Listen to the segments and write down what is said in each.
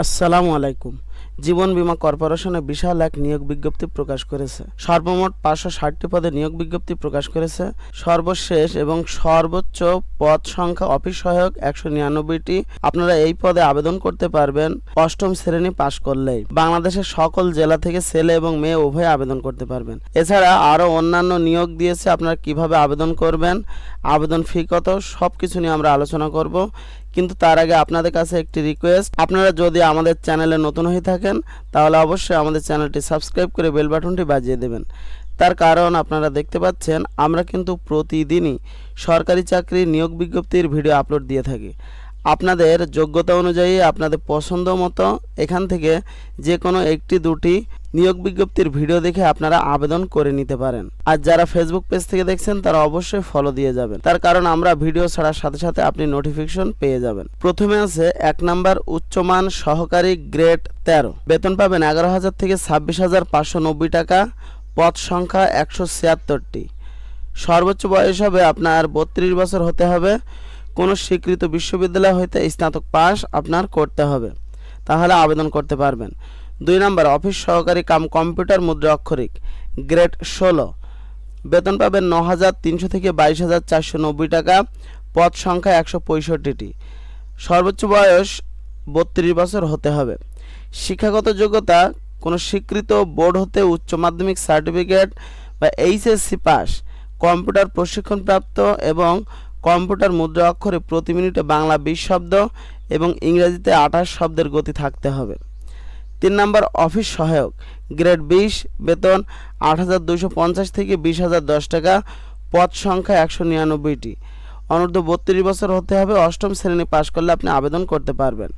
আসসালামু আলাইকুম। জীবন বীমা কর্পোরেশনে বিশাল এক নিয়োগ বিজ্ঞপ্তি প্রকাশ করেছে। সর্বমোট 560টি পদে নিয়োগ বিজ্ঞপ্তি প্রকাশ করেছে। সর্বশেষ এবং সর্বোচ্চ পদ সংখ্যা অফিস সহায়ক 199টি। আপনারা এই পদে আবেদন করতে পারবেন অষ্টম শ্রেণী পাশ করলেই। বাংলাদেশের সকল জেলা থেকে ছেলে এবং মেয়ে উভয়ে আবেদন করতে পারবেন। এছাড়া আরও অন্যান্য নিয়োগ দিয়েছে। আপনারা কিভাবে আবেদন করবেন, আবেদন ফি কত, সব কিছু নিয়ে আমরা আলোচনা করব। কিন্তু তার আগে আপনাদের কাছে একটি রিকোয়েস্ট, আপনারা যদি আমাদের চ্যানেলে নতুন হয়ে থাকেন তাহলে অবশ্যই আমাদের চ্যানেলটি সাবস্ক্রাইব করে বেল বাটনটি বাজিয়ে দেবেন। তার কারণ আপনারা দেখতে পাচ্ছেন আমরা কিন্তু প্রতিদিনই সরকারি চাকরি নিয়োগ বিজ্ঞপ্তির ভিডিও আপলোড দিয়ে থাকি। আপনাদের যোগ্যতা অনুযায়ী আপনাদের পছন্দ মতো এখান থেকে যে কোনো একটি দুটি নিয়োগ বিজ্ঞপ্তির ভিডিও দেখে আপনারা আবেদন করে নিতে পারেন। আর যারা ফেসবুক পেজ থেকে দেখছেন তারা অবশ্যই ফলো দিয়ে যাবেন, তার কারণ আমরা ভিডিও ছাড়ার সাথে সাথে আপনি নোটিফিকেশন পেয়ে যাবেন। প্রথমে আছে 1 নাম্বার উচ্চমান সহকারী গ্রেড 13, বেতন পাবেন 11,000 থেকে 26,590 টাকা। পদ সংখ্যা 176টি। সর্বোচ্চ বয়স হবে আপনার 32 বছর হতে হবে। কোনো স্বীকৃত বিশ্ববিদ্যালয় হইতে স্নাতক পাস আপনার করতে হবে, তাহলে আবেদন করতে পারবেন। 2 নাম্বার অফিস সহকারী কাম কম্পিউটার মুদ্রা অক্ষরিক গ্রেড 16, বেতন পাবেন 9,300 থেকে 22,490 টাকা। পদ সংখ্যা 165টি। সর্বোচ্চ বয়স 32 বছর হতে হবে। শিক্ষাগত যোগ্যতা কোনো স্বীকৃত বোর্ড হতে উচ্চ মাধ্যমিক সার্টিফিকেট বা এইচএসসি পাস, কম্পিউটার প্রশিক্ষণপ্রাপ্ত এবং কম্পিউটার মুদ্রা অক্ষরে প্রতি মিনিটে বাংলা 20 শব্দ এবং ইংরেজিতে 28 শব্দের গতি থাকতে হবে। 3 নাম্বার অফিস সহায়ক গ্রেড 20, বেতন 8,250 থেকে 20,010 টাকা। পদ সংখ্যা 199টি। অনূর্ধ্ব 32 বছর হতে হবে। অষ্টম শ্রেণী পাশ করলে আপনি আবেদন করতে পারবেন।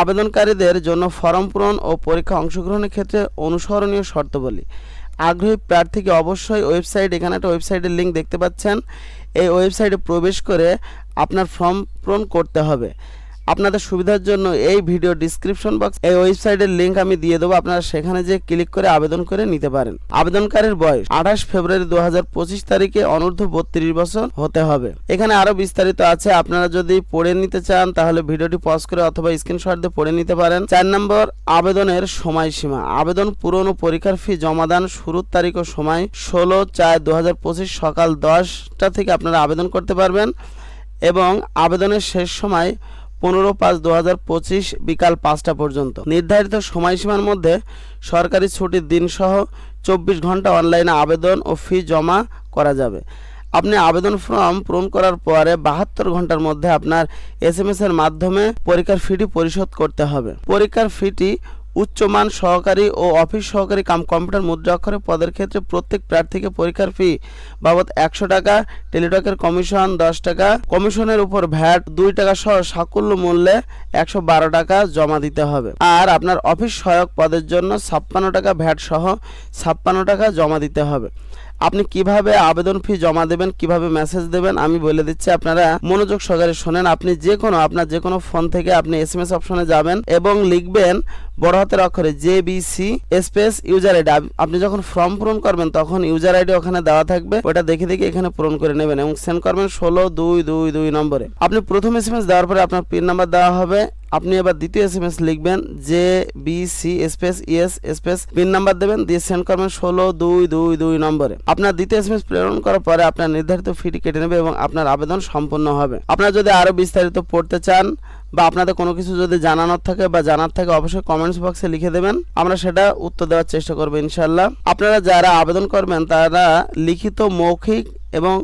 আবেদনকারীদের জন্য ফর্ম পূরণ ও পরীক্ষা অংশগ্রহণের ক্ষেত্রে অনুসরণীয় শর্তাবলী। আগ্রহী প্রার্থীকে অবশ্যই ওয়েবসাইট, এখানে একটা ওয়েবসাইটের লিঙ্ক দেখতে পাচ্ছেন, এই ওয়েবসাইটে প্রবেশ করে আপনার ফর্ম পূরণ করতে হবে। আপনাদের সুবিধার জন্য এই ভিডিও ডিসক্রিপশন বক্স এই ওয়েবসাইটের লিঙ্ক আমি দিয়ে দেবো, আপনারা সেখানে যে ক্লিক করে আবেদন করে নিতে পারেন। আবেদনকারীর বয়স 28 ফেব্রুয়ারি 2025 তারিখে অনূর্ধ্ব 32 বছর হতে হবে। এখানে আরও বিস্তারিত আছে, আপনারা যদি পড়ে নিতে চান তাহলে ভিডিওটি পজ করে অথবা স্ক্রিনশট দিয়ে পড়ে নিতে পারেন। 4 নম্বর আবেদনের সময়সীমা। আবেদন পূরণ ও পরীক্ষার ফি জমাদান শুরুর তারিখ ও সময় 16/4/2025 সকাল 10টা থেকে আপনারা আবেদন করতে পারবেন এবং আবেদনের শেষ সময় 15/5/2025 বিকাল 5টা পর্যন্ত। নির্ধারিত সময়সীমার মধ্যে সরকারি ছুটির দিন সহ 24 ঘন্টা অনলাইনে আবেদন ও ফি জমা করা যাবে। আপনি আবেদন ফর্ম পূরণ করার পরে 72 ঘন্টার মধ্যে আপনার SMS এর মাধ্যমে পরীক্ষার ফিটি পরিশোধ করতে হবে। পরীক্ষার ফিটি উচ্চমান সহকারী ও অফিস সহকারী কাম কম্পিউটার মুদ্রা অক্ষরে পদের ক্ষেত্রে প্রত্যেক প্রার্থীকে পরীক্ষার ফি বাবদ 100 টাকা, টেলিটকের কমিশন 10 টাকা, কমিশনের উপর ভ্যাট 2 টাকা সহ সাকুল্য মূল্যে 112 টাকা জমা দিতে হবে। আর আপনার অফিস সহায়ক পদের জন্য 56 টাকা ভ্যাট সহ 56 টাকা জমা দিতে হবে। আপনি কিভাবে আবেদন ফি জমা দেবেন, কিভাবে মেসেজ দেবেন আমি বলে দিচ্ছি, আপনারা মনোযোগ সহকারে শোনেন। আপনি আপনার যে কোনো ফোন থেকে আপনি SMS অপশনে যাবেন এবং লিখবেন বড় হাতের অক্ষরে JBC স্পেস ইউজার আইডি। আপনি যখন ফর্ম পূরণ করবেন তখন ইউজার আইডি ওখানে দেওয়া থাকবে, ওটা দেখে এখানে পূরণ করে নেবেন এবং সেন্ড করবেন 16-222 নম্বরে। আপনি প্রথম SMS দেওয়ার পরে আপনার পিন নাম্বার দেওয়া হবে। আপনি এবার দ্বিতীয় SMS লিখবেন JBC space ES space pin number দেবেন, দিয়ে সেন্ড করবেন 16-222 নম্বরে। আপনার দ্বিতীয় SMS প্রেরণ করার পরে আপনার নির্ধারিত ফিটি কেটে নেবে এবং আপনার আবেদন সম্পূর্ণ হবে। আপনারা যদি আরও বিস্তারিত পড়তে চান বা আপনাদের কোনো কিছু যদি জানানোর থাকে বা জানার থাকে অবশ্যই কমেন্টস বক্সে লিখে দেবেন, আমরা সেটা উত্তর দেওয়ার চেষ্টা করবো ইনশাল্লাহ। আপনারা যারা আবেদন করবেন তারা লিখিত, মৌখিক এবং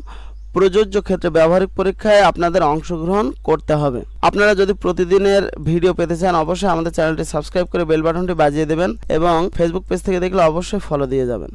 প্রযোজ্য ক্ষেত্রে ব্যবহারিক পরীক্ষায় আপনাদের অংশগ্রহণ করতে হবে। আপনারা যদি প্রতিদিনের ভিডিও পেতে চান অবশ্যই আমাদের চ্যানেলটি সাবস্ক্রাইব করে বেল বাটনটি বাজিয়ে দেবেন এবং ফেসবুক পেজ থেকে দেখলে অবশ্যই ফলো দিয়ে যাবেন।